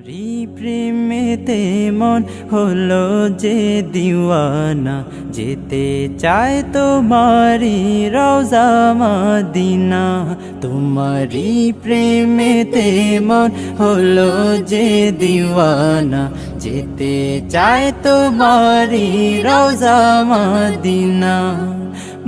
তোমারি প্রেমেতে মন হলো যে দিওয়ানা, যেতে চায় তোমারি রওজা মদিনা। তোমারি প্রেমেতে মন হলো যে দিওয়ানা, যেতে চায় তোমারি রওজা মদিনা।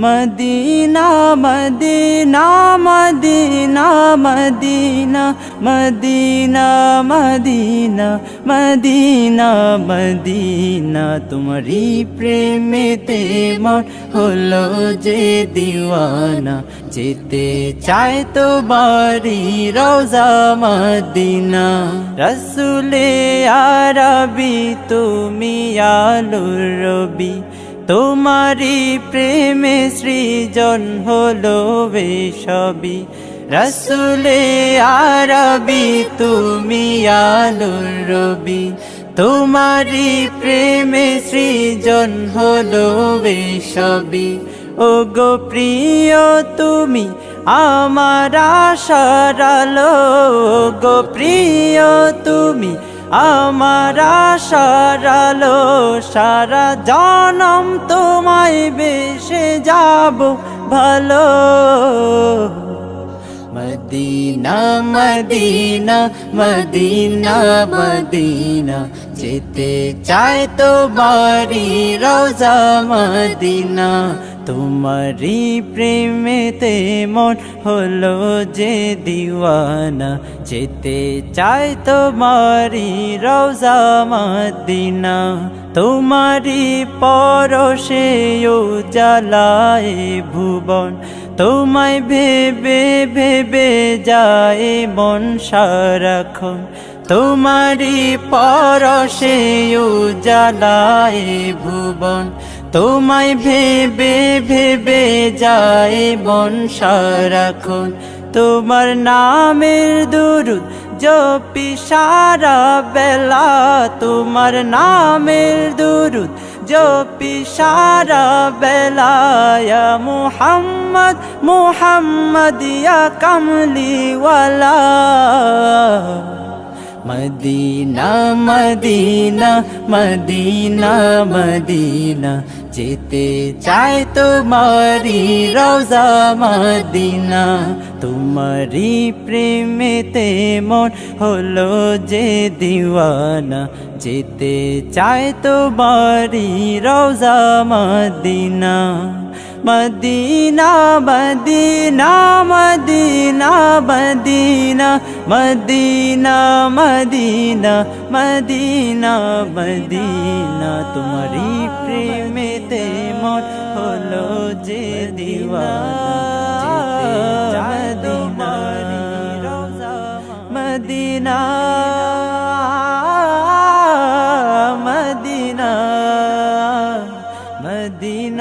মদিনা মদিনা মদিনা মদিনা মদিনা মদিনা মদিনা মদিনা। তোমারি প্রেমেতে মন হলো যে দিওয়ানা, যেতে চায় তোমারি রওজা মদিনা। রসুলে আরবি তুমি আলোর রবি, তোমারি প্রেমে সৃজন হলো সবই। রসুলে আরবি তুমি আলোর রবি, তোমারি প্রেমে সৃজন হলো সবই। ও গো প্রিয় তুমি আমার আশার আলো, গো প্রিয় তুমি আমার আশার আলো। সারা জনম তোমায় বেসে যাব ভালো। মদিনা মদিনা মদিনা মদিনা, যেতে চায় তোমারি রওজা মদিনা। তোমারি প্রেমেতে মন হলো যে দিওয়ানা, যেতে চায় তোমারি রওজা মদিনা। তোমারি পরশে উজালায় ভুবন, তোমায় ভেবে ভেবে যায় মন সারাক্ষণ। তোমারি পরশে উজালায় ভুবন, তোমায় ভেবে ভেবে যায় মন সারাক্ষণ। তোমার নামের দুরূদ জপি সারা বেলা, তোমার নামের দুরূদ জপি সারা বেলা। ইয়া মুহাম্মদ মুহাম্মদ ইয়া কামলিওয়ালা। মদিনা মদিনা মদিনা মদিনা, যেতে চায় তোমারি রওজা মদিনা। তোমারি প্রেমেতে মন হলো যে দিওয়ানা, যেতে চায় তোমারি রওজা মদিনা। মদিনা মদিনা মদিনা মদিনা মদিনা মদিনা মদিনা মদিনা। তোমারি প্রেমেতে মন হলো যে দিওয়ানা, যেতে চায় তোমারি রওজা মদিনা। মদিনা মদিনা